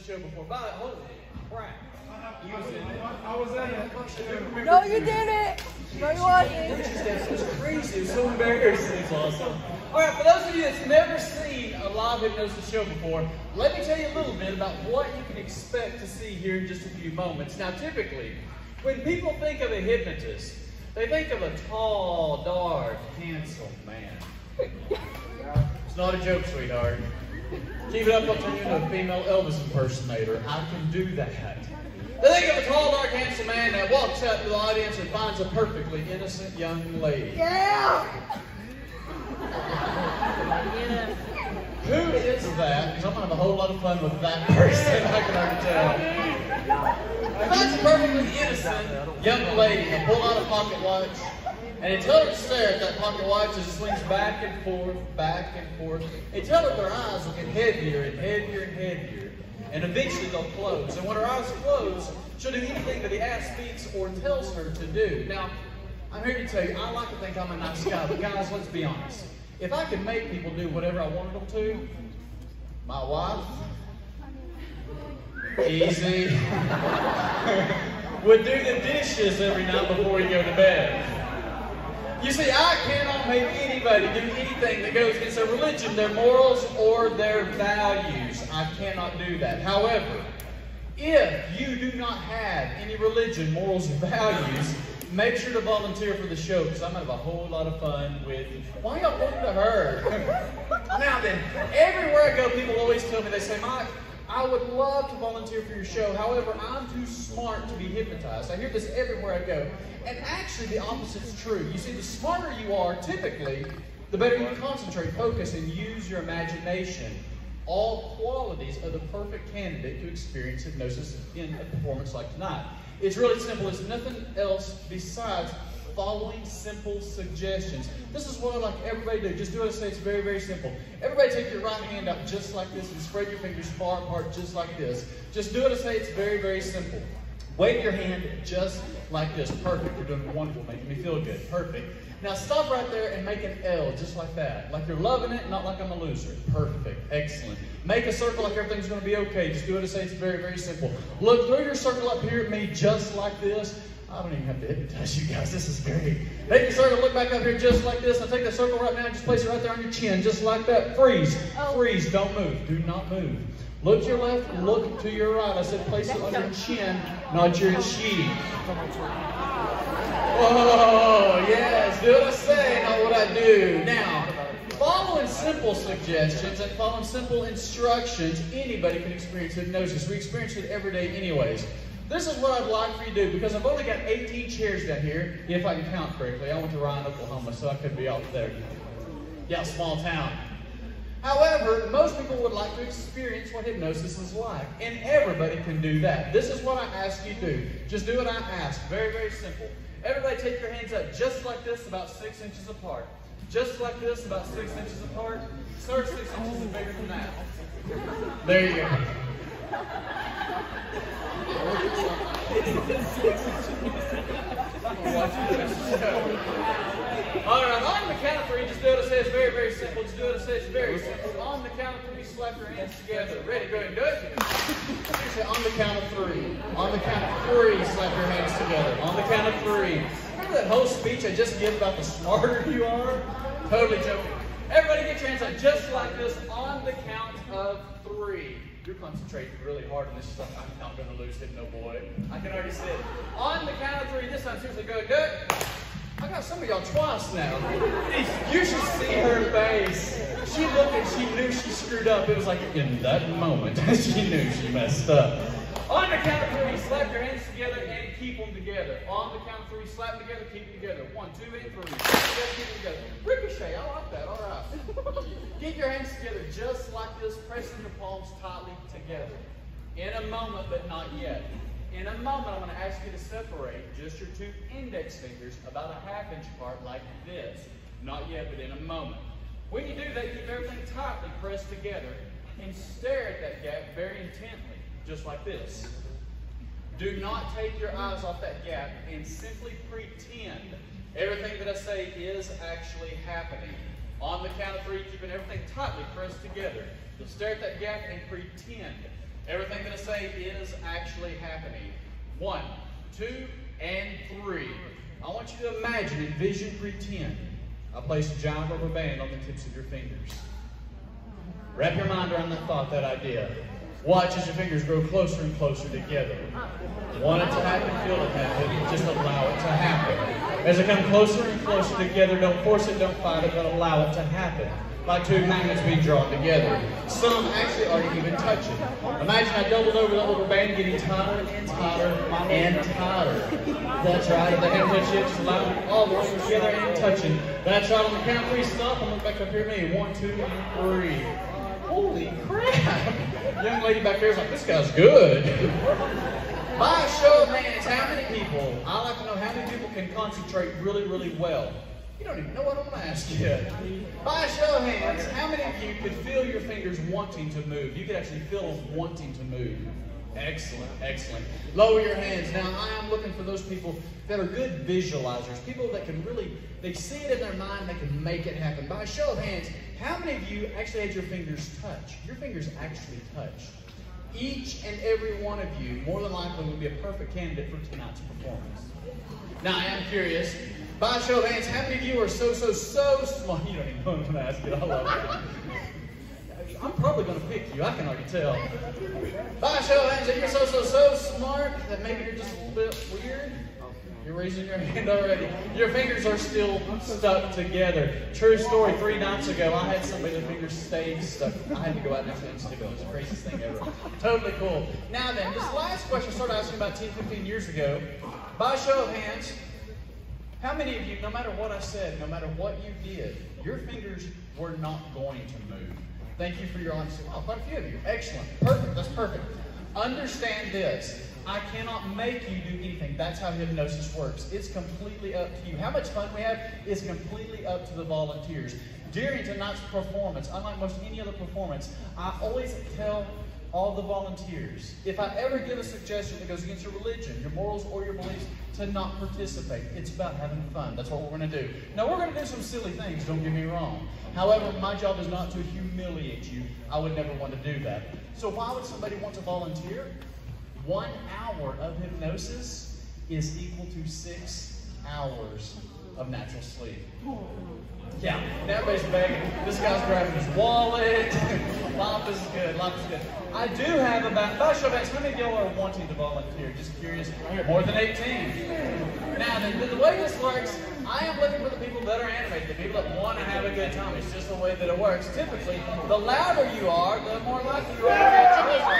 show before. Holy crap. I was in it. No, you didn't. No, you wasn't. It was crazy. It was so embarrassing. It was awesome. All right, for those of you that's never seen a live hypnosis show before, let me tell you a little bit about what you can expect to see here in just a few moments. Now, typically, when people think of a hypnotist, they think of a tall, dark, handsome man. It's not a joke, sweetheart. Keep it up, I'll turn you into a female Elvis impersonator. I can do that. They think of a tall, dark, handsome man that walks out to the audience and finds a perfectly innocent young lady. Yeah. Who is that? Because I'm going to have a whole lot of fun with that person, I can already tell. That's a perfectly innocent young lady. They pull out a pocket watch, and they tell her to stare at that pocket watch as it swings back and forth, back and forth. They tell her their eyes will get heavier and heavier and heavier, and eventually they'll close. And when her eyes close, she'll do anything that the ass speaks or tells her to do. Now, I'm here to tell you, I like to think I'm a nice guy, but guys, let's be honest. If I could make people do whatever I wanted them to, my wife, easy, would do the dishes every night before we go to bed. You see, I cannot make anybody do anything that goes against their religion, their morals, or their values. I cannot do that. However, if you do not have any religion, morals, or values, make sure to volunteer for the show, because I'm going to have a whole lot of fun with you. Why y'all pointing to her? Now then, everywhere I go, people always tell me, they say, Mike, I would love to volunteer for your show. However, I'm too smart to be hypnotized. I hear this everywhere I go. And actually, the opposite's true. You see, the smarter you are, typically, the better you can concentrate, focus, and use your imagination. All qualities of the perfect candidate to experience hypnosis in a performance like tonight. It's really simple. It's nothing else besides following simple suggestions. This is what I like everybody to do. Just do what I say. It's very, very simple. Everybody take your right hand out just like this and spread your fingers far apart just like this. Just do what I say. It's very, very simple. Wave your hand just like this. Perfect. You're doing wonderful. Making me feel good. Perfect. Now stop right there and make an L just like that. Like you're loving it, not like I'm a loser. Perfect. Excellent. Make a circle like everything's going to be okay. Just do what I say. It's very, very simple. Look through your circle up here at me just like this. I don't even have to hypnotize you guys. This is great. Make your circle, look back up here just like this. Now take that circle right now and just place it right there on your chin just like that. Freeze. Freeze. Don't move. Do not move. Look to your left, look to your right. I said place it on your chin, not your cheek. Oh, yes. Do what I say, not what I do. Now, following simple suggestions and following simple instructions, anybody can experience hypnosis. We experience it every day anyways. This is what I'd like for you to do, because I've only got 18 chairs down here, if I can count correctly. I went to Ryan, Oklahoma, so I could be out there. Yeah, small town. However, most people would like to experience what hypnosis is like, and everybody can do that. This is what I ask you to do. Just do what I ask. Very, very simple. Everybody take your hands up just like this, about 6 inches apart. Just like this, about 6 inches apart. Start 6 inches and bigger than that. There you go. Alright, on the count of 3, just do what I say. It's very, very simple. Just do what I say. It's very simple. On the count of 3, slap your hands together. Ready? Go ahead and do it. Say on the count of 3. On the count of 3, slap your hands together. On the count of 3. Remember that whole speech I just gave about the smarter you are? Totally joking. Everybody get your hands up just like this on the count of 3. You're concentrating really hard on this stuff. I'm not going to lose Hypno Boy. I can already see it. On the count of 3, this time, seriously, go ahead, do it. I got some of y'all twice now. You should see her face. She looked and she knew she screwed up. It was like in that moment she knew she messed up. On the count of 3, slap your hands together and keep them together. On the count of 3, slap them together, keep them together. 1, 2, and 3. Slap together, keep them together. Ricochet, I like that. All right. Get your hands together just like this, pressing your palms tightly together. In a moment, but not yet. In a moment, I'm going to ask you to separate just your 2 index fingers about a ½ inch apart like this. Not yet, but in a moment. When you do that, keep everything tightly pressed together and stare at that gap very intently, just like this. Do not take your eyes off that gap and simply pretend everything that I say is actually happening. On the count of 3, keeping everything tightly pressed together. You'll stare at that gap and pretend Everything I'm going to say is actually happening. 1, 2, and 3. I want you to imagine, envision, pretend. I place a giant rubber band on the tips of your fingers. Wrap your mind around that thought, that idea. Watch as your fingers grow closer and closer together. Want it to happen, feel it happen, just allow it to happen. As they come closer and closer together, don't force it, don't fight it, but allow it to happen. Like two magnets being drawn together. Some actually aren't even touching. Imagine I doubled over that rubber band, getting tighter and tighter and tighter. That's right, if they haven't touched yet, just allow them all the way together and touching. That's right, on the count of 3, stop, and look back up here at me. 1, 2, and 3. Holy crap! Young lady back there is like, this guy's good. By a show of hands, how many people, I like to know how many people can concentrate really, really well. You don't even know what I'm going to ask you. By a show of hands, how many of you could feel your fingers wanting to move? You could actually feel them wanting to move. Excellent, excellent. Lower your hands. Now, I am looking for those people that are good visualizers, people that can really, they see it in their mind, they can make it happen. By a show of hands, how many of you actually had your fingers touch? Your fingers actually touched. Each and every one of you, more than likely, would be a perfect candidate for tonight's performance. Now, I am curious, by a show of hands, how many of you are so smart? You don't even know what I'm going to ask you. I love it. I'm probably going to pick you, I can already tell. By a show of hands, that you're so smart that maybe you're just a little bit weird. You're raising your hand already. Your fingers are still stuck together. True story, 3 nights ago, I had somebody, their fingers stayed stuck. I had to go out next to them and stick them. It was the craziest thing ever. Totally cool. Now then, this last question I started asking about 10, 15 years ago. By a show of hands, how many of you, no matter what I said, no matter what you did, your fingers were not going to move? Thank you for your honesty. Oh, quite a few of you. Excellent. Perfect. That's perfect. Understand this. I cannot make you do anything. That's how hypnosis works. It's completely up to you. How much fun we have is completely up to the volunteers. During tonight's performance, unlike most any other performance, I always tell all the volunteers, if I ever give a suggestion that goes against your religion, your morals, or your beliefs, to not participate. It's about having fun. That's what we're going to do. Now, we're going to do some silly things, don't get me wrong. However, my job is not to humiliate you. I would never want to do that. So why would somebody want to volunteer? 1 hour of hypnosis is equal to 6 hours of natural sleep. Yeah, now everybody's begging. This guy's grabbing his wallet. Life is good. Life is good. I do have about, by show of hands, how many of y'all are wanting to volunteer? Just curious. More than 18. Now, the way this works, I am looking for the people that are animated, the people that want to have a good time. It's just the way that it works. Typically, the louder you are, the more likely you are to get to this one.